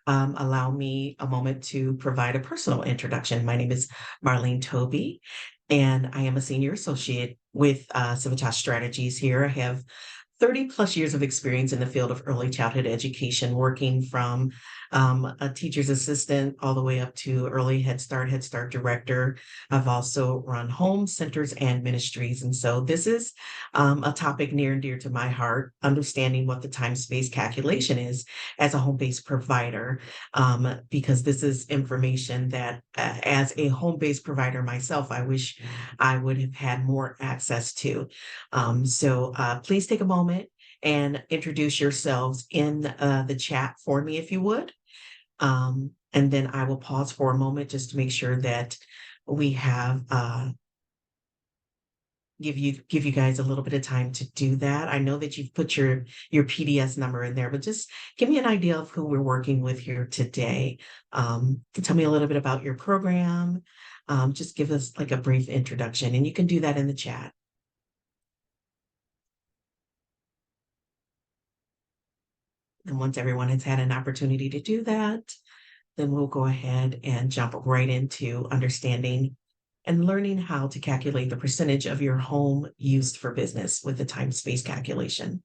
allow me a moment to provide a personal introduction. My name is Marlene Toby, and I am a senior associate with Civitas Strategies here. I have 30 plus years of experience in the field of early childhood education, working from a teacher's assistant all the way up to early Head Start director. I've also run home centers and ministries. And so this is a topic near and dear to my heart, understanding what the time space calculation is as a home based provider, because this is information that, as a home based provider myself, I wish I would have had more access to. Please take a moment and introduce yourselves in the chat for me, if you would. And then I will pause for a moment just to make sure that we have give you guys a little bit of time to do that. I know that you've put your PDS number in there, but just give me an idea of who we're working with here today. Tell me a little bit about your program. Just give us like a brief introduction, and you can do that in the chat. And once everyone has had an opportunity to do that, then we'll go ahead and jump right into understanding and learning how to calculate the percentage of your home used for business with the time space calculation.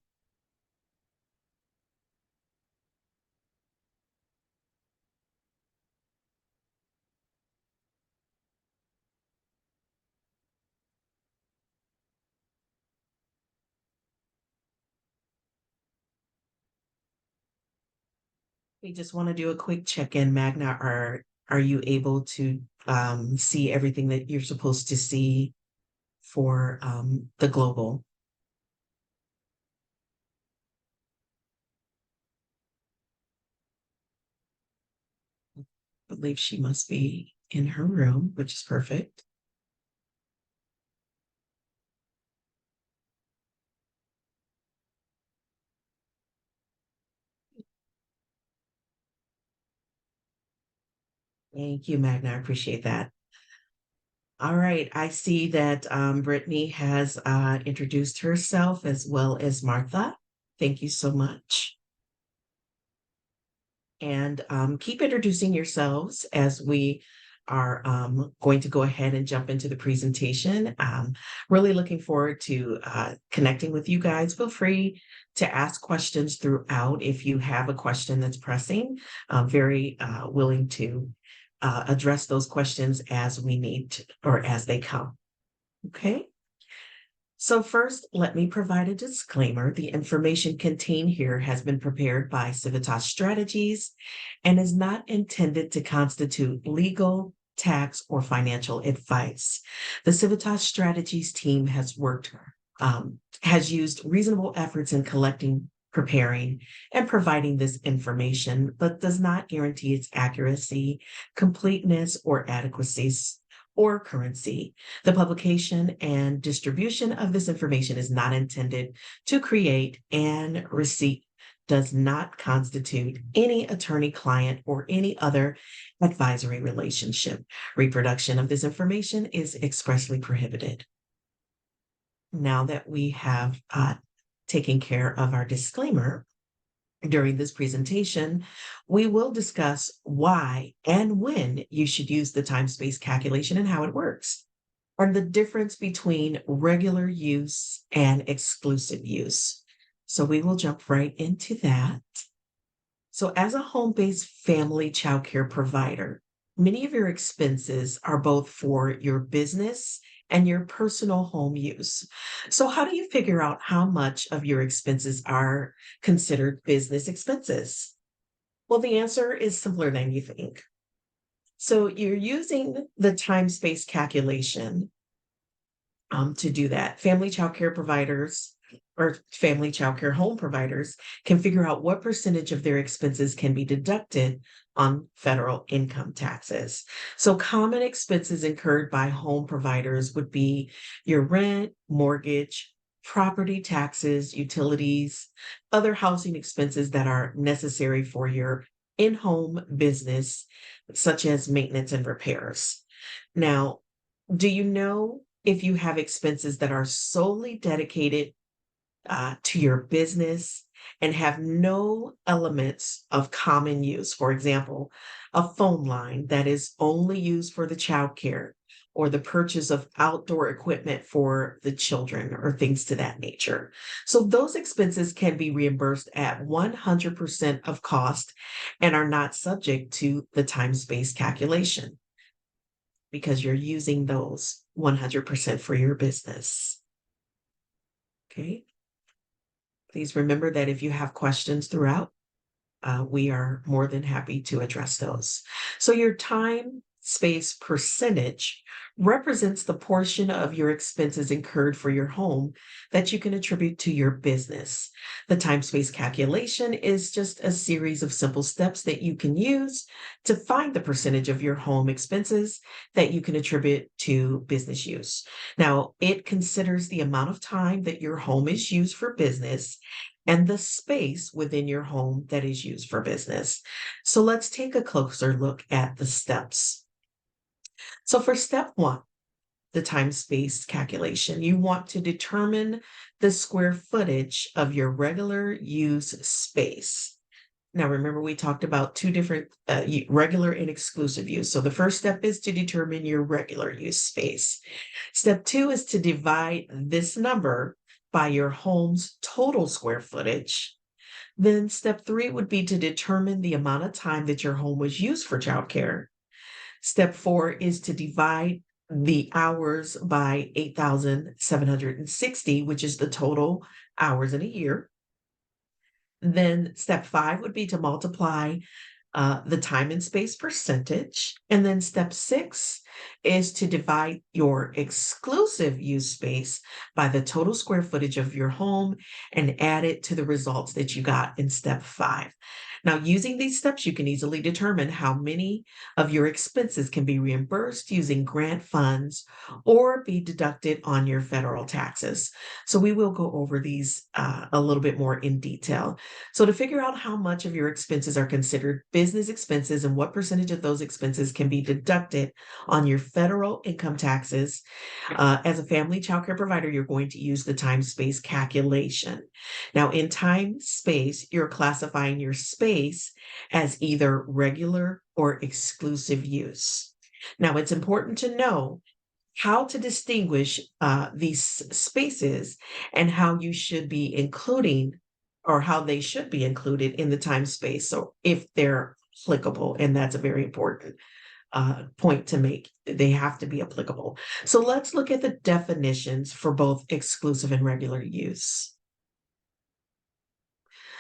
We just want to do a quick check-in. Magna, are you able to see everything that you're supposed to see for the global? I believe she must be in her room, which is perfect. Thank you, Magna. I appreciate that. All right. I see that Brittany has introduced herself as well as Martha. Thank you so much. And keep introducing yourselves as we are going to go ahead and jump into the presentation. Really looking forward to connecting with you guys. Feel free to ask questions throughout if you have a question that's pressing. I'm very willing to address those questions as we need to, or as they come. Okay. So first, let me provide a disclaimer. The information contained here has been prepared by Civitas Strategies and is not intended to constitute legal, tax, or financial advice. The Civitas Strategies team has used reasonable efforts in collecting, preparing, and providing this information, but does not guarantee its accuracy, completeness, or adequacy or currency. The publication and distribution of this information is not intended to create, and receipt does not constitute any attorney-client or any other advisory relationship. Reproduction of this information is expressly prohibited. Now that we have taken care of our disclaimer, during this presentation, we will discuss why and when you should use the time-space calculation and how it works, and the difference between regular use and exclusive use. So we will jump right into that. So as a home-based family childcare provider, many of your expenses are both for your business and your personal home use. So how do you figure out how much of your expenses are considered business expenses? Well, the answer is simpler than you think. So you're using the time space calculation to do that. Family childcare providers or family childcare home providers can figure out what percentage of their expenses can be deducted on federal income taxes. So common expenses incurred by home providers would be your rent, mortgage, property taxes, utilities, other housing expenses that are necessary for your in-home business, such as maintenance and repairs. Now, do you know if you have expenses that are solely dedicated to your business and have no elements of common use. For example, a phone line that is only used for the child care or the purchase of outdoor equipment for the children or things to that nature. So those expenses can be reimbursed at 100% of cost and are not subject to the time space calculation because you're using those 100% for your business. Okay. Please remember that if you have questions throughout, we are more than happy to address those. So your time space percentage represents the portion of your expenses incurred for your home that you can attribute to your business. The time space calculation is just a series of simple steps that you can use to find the percentage of your home expenses that you can attribute to business use. Now, it considers the amount of time that your home is used for business and the space within your home that is used for business. So let's take a closer look at the steps. So for step one, the time space calculation, you want to determine the square footage of your regular use space. Now, remember, we talked about two different regular and exclusive use. So the first step is to determine your regular use space. Step two is to divide this number by your home's total square footage. Then step three would be to determine the amount of time that your home was used for childcare. Step four is to divide the hours by 8,760, which is the total hours in a year. Then step five would be to multiply the time and space percentage. And then step six is to divide your exclusive use space by the total square footage of your home and add it to the results that you got in step five. Now, using these steps, you can easily determine how many of your expenses can be reimbursed using grant funds or be deducted on your federal taxes. So we will go over these a little bit more in detail. So to figure out how much of your expenses are considered business expenses and what percentage of those expenses can be deducted on your federal income taxes, as a family child care provider, you're going to use the time space calculation. Now, in time space, you're classifying your space as either regular or exclusive use. Now, it's important to know how to distinguish these spaces and how you should be including or how they should be included in the time space. So if they're applicable, and that's a very important point to make, they have to be applicable. So let's look at the definitions for both exclusive and regular use.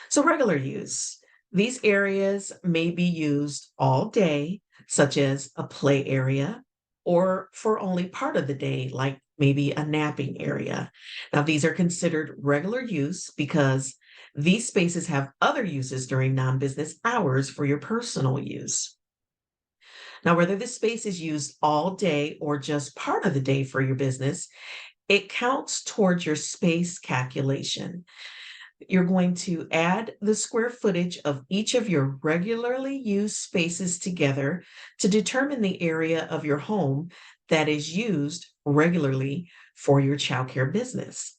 So regular use, these areas may be used all day, such as a play area, or for only part of the day, like maybe a napping area. Now, these are considered regular use because these spaces have other uses during non-business hours for your personal use. Now, whether this space is used all day or just part of the day for your business, it counts towards your space calculation. You're going to add the square footage of each of your regularly used spaces together to determine the area of your home that is used regularly for your childcare business.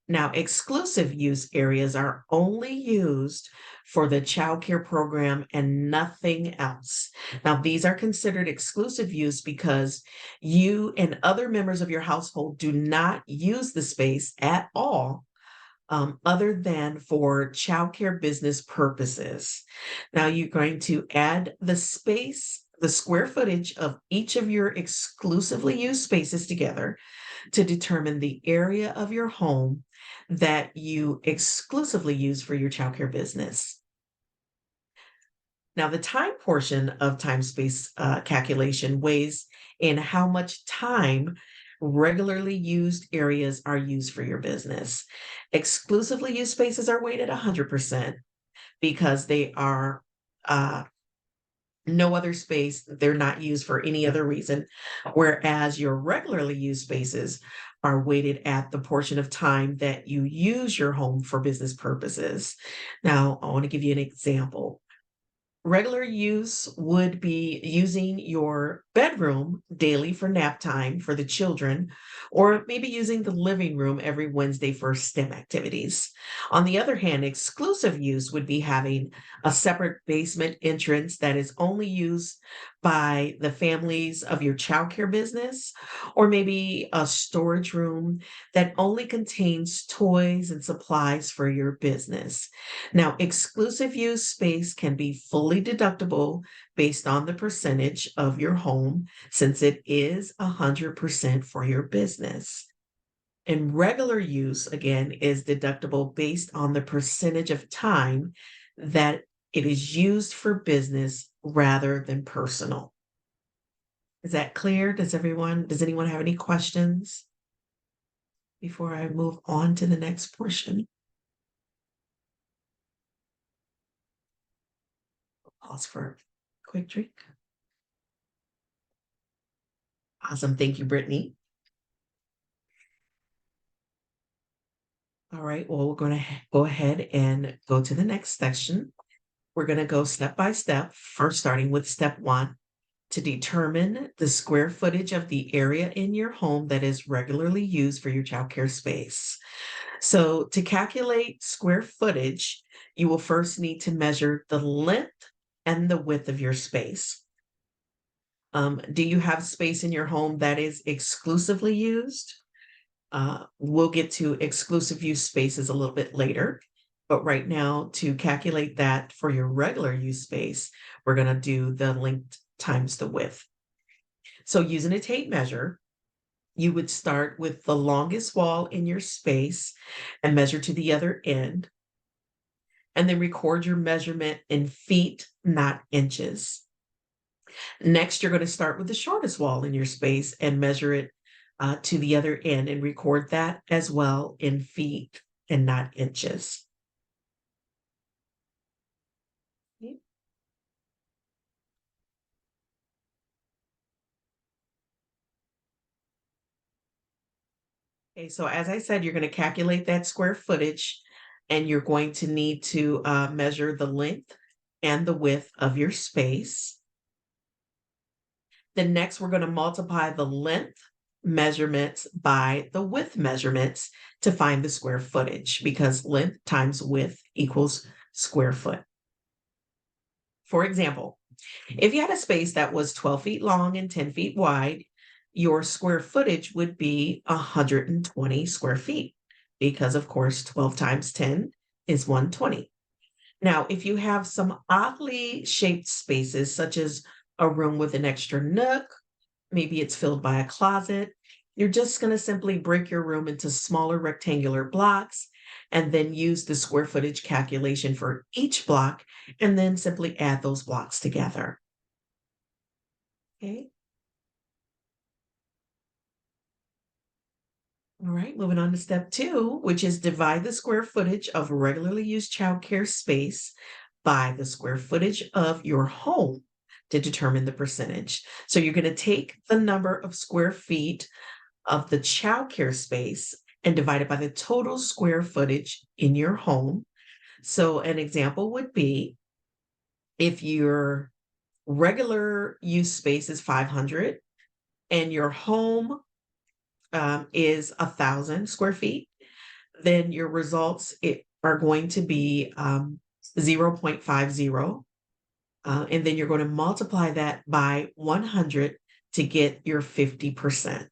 Now, exclusive use areas are only used for the childcare program and nothing else. Now, these are considered exclusive use because you and other members of your household do not use the space at all, other than for childcare business purposes. Now, you're going to add the space, the square footage of each of your exclusively used spaces together to determine the area of your home that you exclusively use for your childcare business. Now, the time portion of time space calculation weighs in how much time regularly used areas are used for your business. Exclusively used spaces are weighted 100% because they are no other space, they're not used for any other reason, whereas your regularly used spaces are weighted at the portion of time that you use your home for business purposes. Now, I want to give you an example. Regular use would be using your bedroom daily for nap time for the children, or maybe using the living room every Wednesday for STEM activities. On the other hand, exclusive use would be having a separate basement entrance that is only used by the families of your childcare business, or maybe a storage room that only contains toys and supplies for your business. Now, exclusive use space can be fully deductible based on the percentage of your home, since it is 100% for your business. And regular use, again, is deductible based on the percentage of time that it is used for business rather than personal. Is that clear? Does anyone have any questions before I move on to the next portion? Pause for a quick drink. Awesome. Thank you, Brittany. All right. Well, we're going to go ahead and go to the next section. We're going to go step by step, first starting with step one to determine the square footage of the area in your home that is regularly used for your childcare space. So, to calculate square footage, you will first need to measure the length and the width of your space. Do you have space in your home that is exclusively used? We'll get to exclusive use spaces a little bit later. But right now, to calculate that for your regular use space, we're going to do the length times the width. So using a tape measure, you would start with the longest wall in your space and measure to the other end, and then record your measurement in feet, not inches. Next, you're going to start with the shortest wall in your space and measure it to the other end and record that as well in feet and not inches. Okay, so as I said, you're going to calculate that square footage and you're going to need to measure the length and the width of your space. Then next, we're going to multiply the length measurements by the width measurements to find the square footage, because length times width equals square foot. For example, if you had a space that was 12 feet long and 10 feet wide, your square footage would be 120 square feet, because of course 12 times 10 is 120. Now, if you have some oddly shaped spaces, such as a room with an extra nook, maybe it's filled by a closet, you're just going to simply break your room into smaller rectangular blocks and then use the square footage calculation for each block and then simply add those blocks together. Okay. All right, moving on to step two, which is divide the square footage of regularly used childcare space by the square footage of your home to determine the percentage. So you're going to take the number of square feet of the childcare space and divide it by the total square footage in your home. So an example would be if your regular use space is 500 and your home is 1,000 square feet, then your results are going to be 0.50. And then you're going to multiply that by 100 to get your 50%.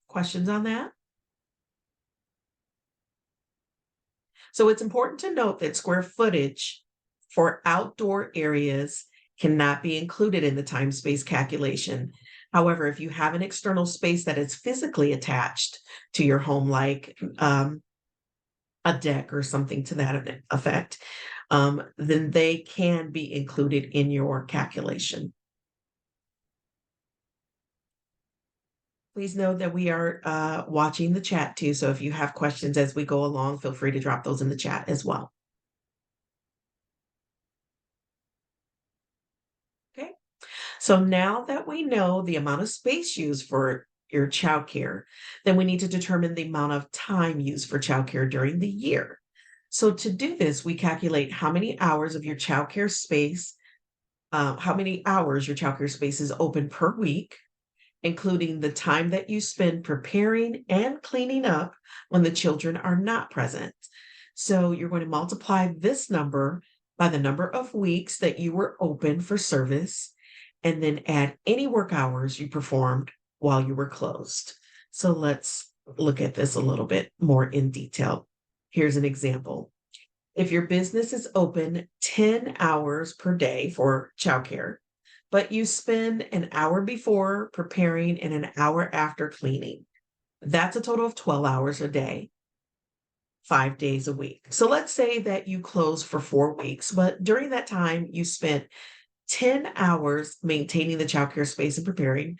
Questions on that? So it's important to note that square footage for outdoor areas cannot be included in the time space calculation. However, if you have an external space that is physically attached to your home, like a deck or something to that effect, then they can be included in your calculation. Please note that we are watching the chat too. So if you have questions as we go along, feel free to drop those in the chat as well. Okay. So now that we know the amount of space used for your childcare, then we need to determine the amount of time used for childcare during the year. So to do this, we calculate how many hours of your childcare space, how many hours your childcare space is open per week, including the time that you spend preparing and cleaning up when the children are not present. So you're going to multiply this number by the number of weeks that you were open for service, and then add any work hours you performed while you were closed. So let's look at this a little bit more in detail. Here's an example. If your business is open 10 hours per day for childcare, but you spend an hour before preparing and an hour after cleaning, that's a total of 12 hours a day, 5 days a week. So let's say that you close for 4 weeks, but during that time you spent 10 hours maintaining the childcare space and preparing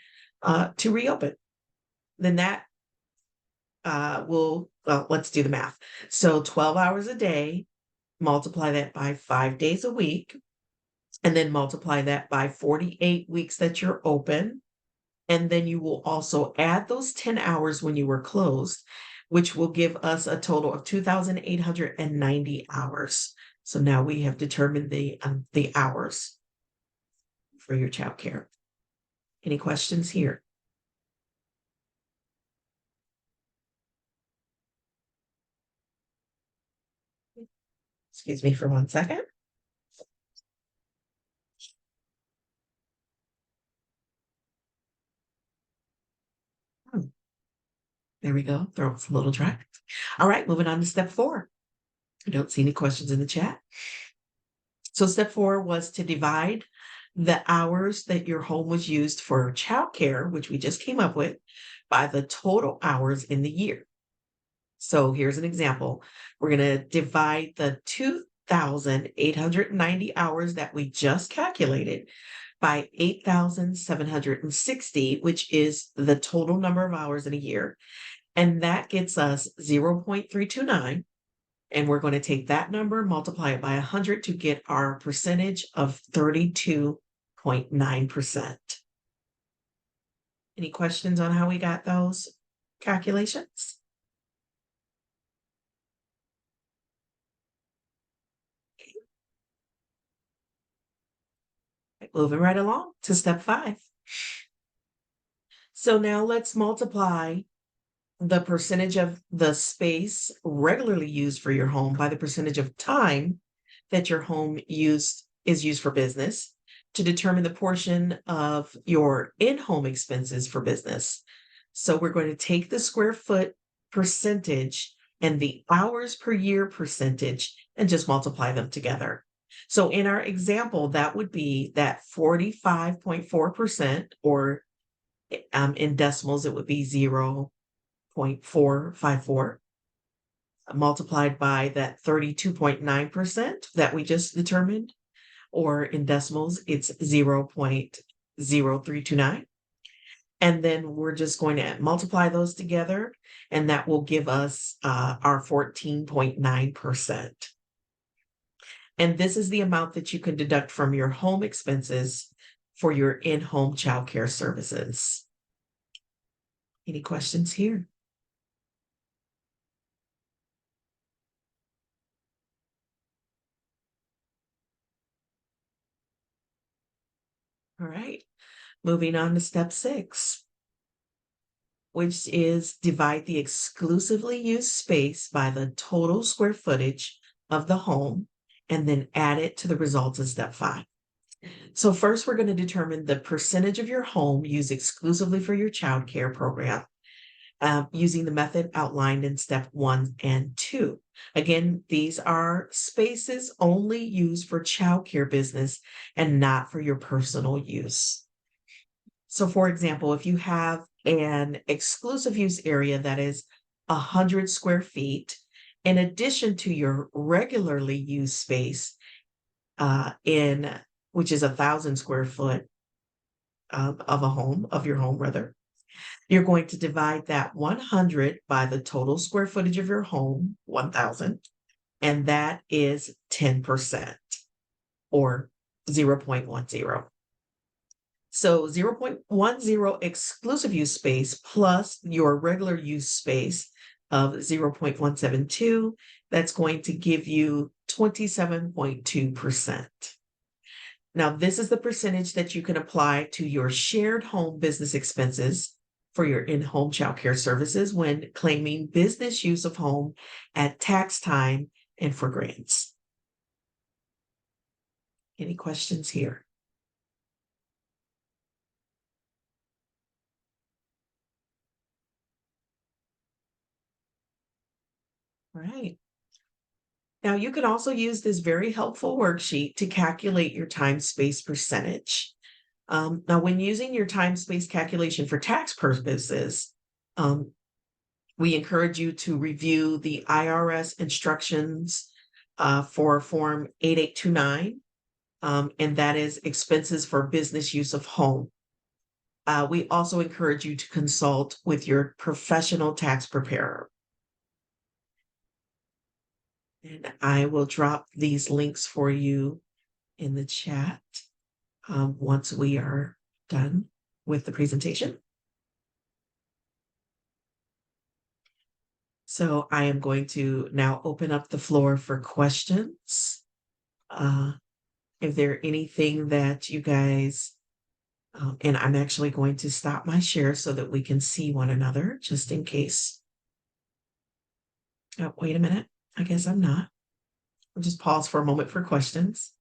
to reopen. Then that well, let's do the math. So 12 hours a day, multiply that by 5 days a week, and then multiply that by 48 weeks that you're open. And then you will also add those 10 hours when you were closed, which will give us a total of 2,890 hours. So now we have determined the hours for your childcare. Any questions here? Excuse me for 1 second. Hmm, There we go. Throat's a little dry. All right, moving on to step 4. I don't see any questions in the chat. So step 4 was to divide the hours that your home was used for childcare, which we just came up with, by the total hours in the year. So here's an example. We're going to divide the 2,890 hours that we just calculated by 8,760, which is the total number of hours in a year. And that gets us 0.329. And we're going to take that number, multiply it by 100 to get our percentage of 32.9%. Any questions on how we got those calculations? Moving right along to step 5. So now let's multiply the percentage of the space regularly used for your home by the percentage of time that your home is used for business to determine the portion of your in-home expenses for business. So we're going to take the square foot percentage and the hours per year percentage and just multiply them together. So in our example, that would be that 45.4%, or in decimals, it would be 0.454, multiplied by that 32.9% that we just determined, or in decimals, it's 0.0329. And then we're just going to multiply those together, and that will give us our 14.9%. And this is the amount that you can deduct from your home expenses for your in-home childcare services. Any questions here? All right, moving on to step 6, which is divide the exclusively used space by the total square footage of the home, and then add it to the results of step 5. So first, we're going to determine the percentage of your home used exclusively for your child care program, using the method outlined in step 1 and 2. Again, these are spaces only used for child care business and not for your personal use. So for example, if you have an exclusive use area that is 100 square feet, in addition to your regularly used space, which is 1,000 square foot of your home rather, you're going to divide that 100 by the total square footage of your home, 1,000, and that is 10%, or 0.10. So 0.10 exclusive use space plus your regular use space of 0.172. That's going to give you 27.2%. Now, this is the percentage that you can apply to your shared home business expenses for your in-home childcare services when claiming business use of home at tax time and for grants. Any questions here? Right. Now, you can also use this very helpful worksheet to calculate your time space percentage. Now, when using your time space calculation for tax purposes, um, we encourage you to review the IRS instructions for Form 8829, and that is expenses for business use of home. We also encourage you to consult with your professional tax preparer. And I will drop these links for you in the chat once we are done with the presentation. So I am going to now open up the floor for questions. If there anything that you guys, and I'm actually going to stop my share so that we can see one another, just in case. Oh, wait a minute. I guess I'm not. I'll just pause for a moment for questions.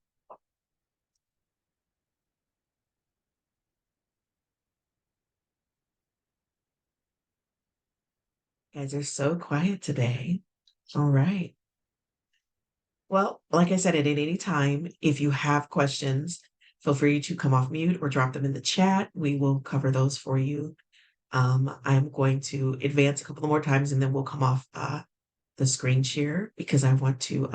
You guys are so quiet today. All right. Well, like I said, at any time, if you have questions, feel free to come off mute or drop them in the chat. We will cover those for you. I'm going to advance a couple more times and then we'll come off the screen share because I want to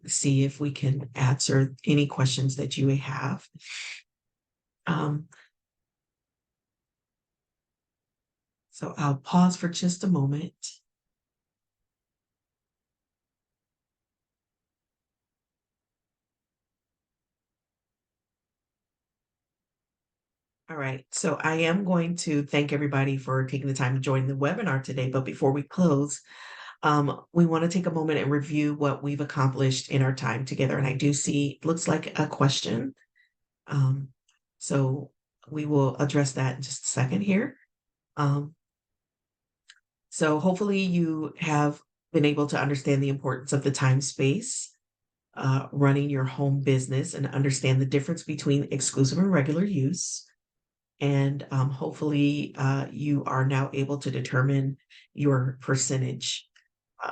see if we can answer any questions that you may have. So I'll pause for just a moment. All right, so I am going to thank everybody for taking the time to join the webinar today. But before we close, we want to take a moment and review what we've accomplished in our time together. And I do see, looks like a question. So we will address that in just a second here. So hopefully you have been able to understand the importance of the time space, running your home business and understand the difference between exclusive and regular use. And hopefully you are now able to determine your percentage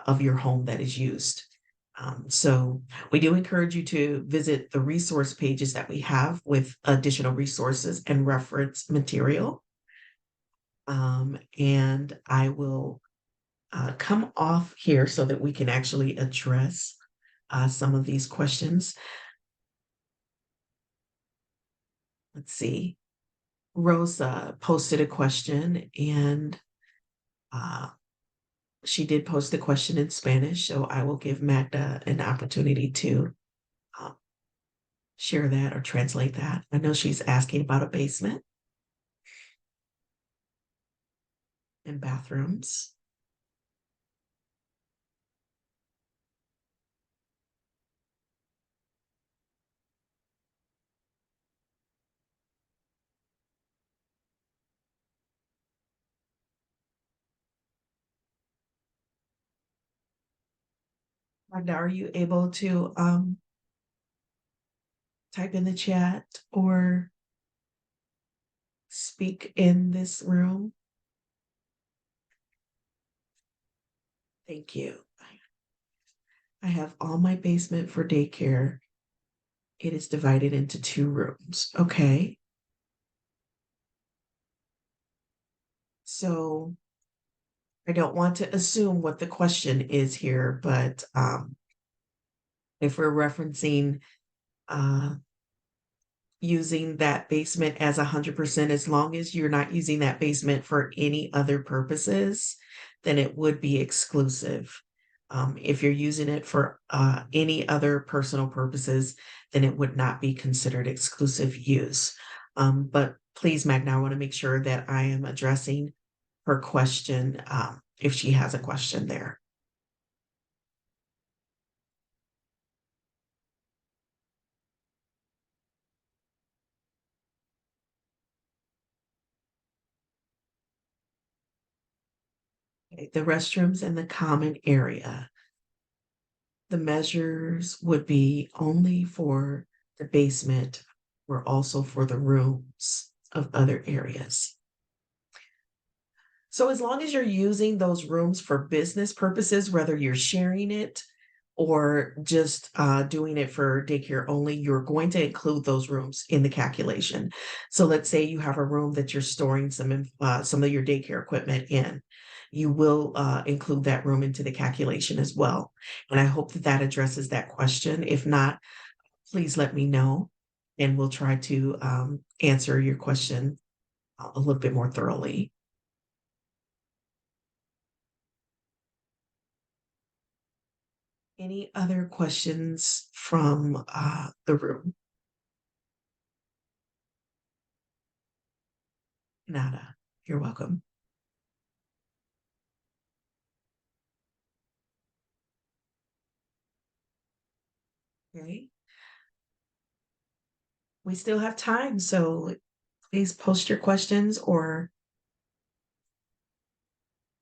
of your home that is used. So we do encourage you to visit the resource pages that we have with additional resources and reference material. And I will come off here so that we can actually address some of these questions. Let's see. Rosa posted a question and she did post a question in Spanish, so I will give Magda an opportunity to share that or translate that. I know she's asking about a basement and bathrooms. Magda, are you able to type in the chat or speak in this room? Thank you. I have all my basement for daycare. It is divided into 2 rooms. Okay. So I don't want to assume what the question is here, but if we're referencing using that basement as 100%, as long as you're not using that basement for any other purposes, then it would be exclusive. If you're using it for any other personal purposes, then it would not be considered exclusive use. But please, Magna, I want to make sure that I am addressing her question if she has a question there. Okay, the restrooms in the common area. The measures would be only for the basement or also for the rooms of other areas. So as long as you're using those rooms for business purposes, whether you're sharing it or just doing it for daycare only, you're going to include those rooms in the calculation. So let's say you have a room that you're storing some of your daycare equipment in. You will include that room into the calculation as well. And I hope that that addresses that question. If not, please let me know, and we'll try to answer your question a little bit more thoroughly. Any other questions from the room? Nada. You're welcome. Okay. We still have time, so please post your questions or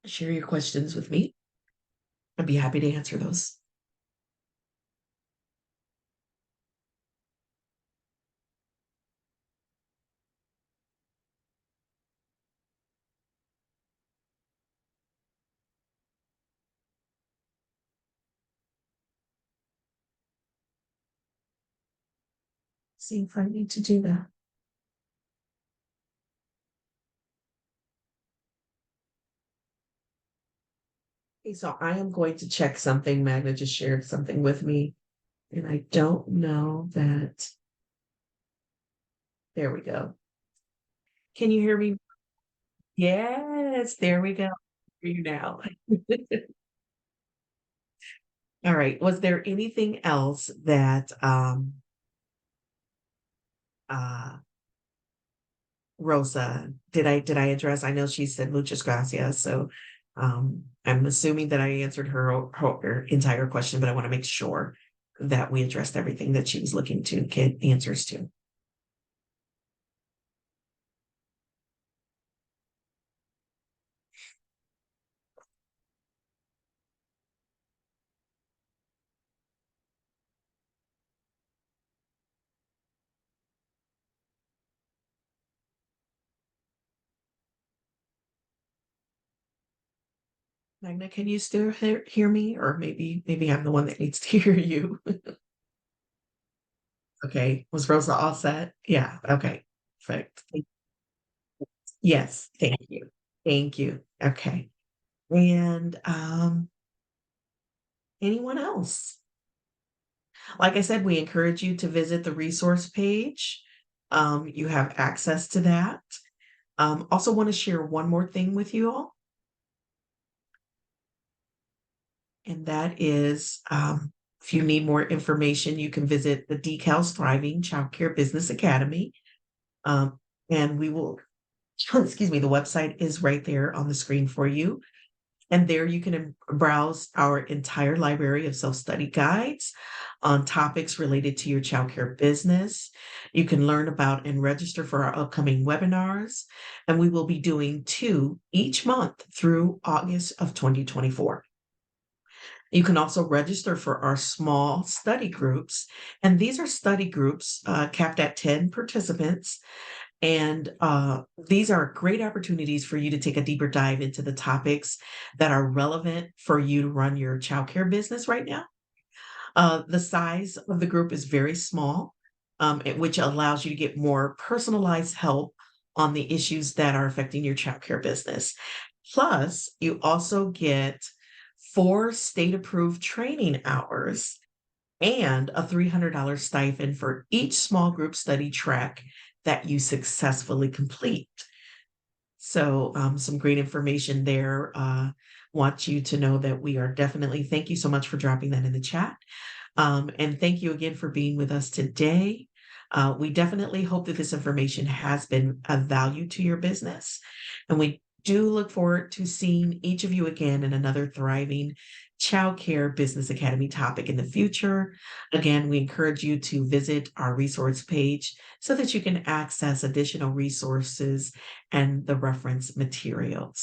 share your questions with me. I'd be happy to answer those. See if I need to do that. Okay, so I am going to check something. Magna just shared something with me, and I don't know that. There we go. Can you hear me? Yes, there we go. Hear you now. All right. Was there anything else that uh Rosa, did I address? I know she said muchas gracias, so I'm assuming that I answered her entire question, but I want to make sure that we addressed everything that she was looking to get answers to. Magna, can you still hear me? Or maybe I'm the one that needs to hear you. Okay. Was Rosa all set? Yeah. Okay. Perfect. Yes. Thank you. Thank you. Okay. And anyone else? Like I said, we encourage you to visit the resource page. You have access to that. Also want to share one more thing with you all, and that is if you need more information, you can visit the Decals Thriving Childcare Business Academy. And we will, excuse me, the website is right there on the screen for you. And there you can browse our entire library of self-study guides on topics related to your childcare business. You can learn about and register for our upcoming webinars, and we will be doing 2 each month through August of 2024. You can also register for our small study groups, and these are study groups capped at 10 participants. And these are great opportunities for you to take a deeper dive into the topics that are relevant for you to run your childcare business right now. The size of the group is very small, which allows you to get more personalized help on the issues that are affecting your childcare business. Plus, you also get 4 state approved training hours and a $300 stipend for each small group study track that you successfully complete. So, some great information there. Want you to know that we are definitely, thank you so much for dropping that in the chat. And thank you again for being with us today. We definitely hope that this information has been of value to your business. And we do look forward to seeing each of you again in another thriving childcare business academy topic in the future. Again, we encourage you to visit our resource page so that you can access additional resources and the reference materials.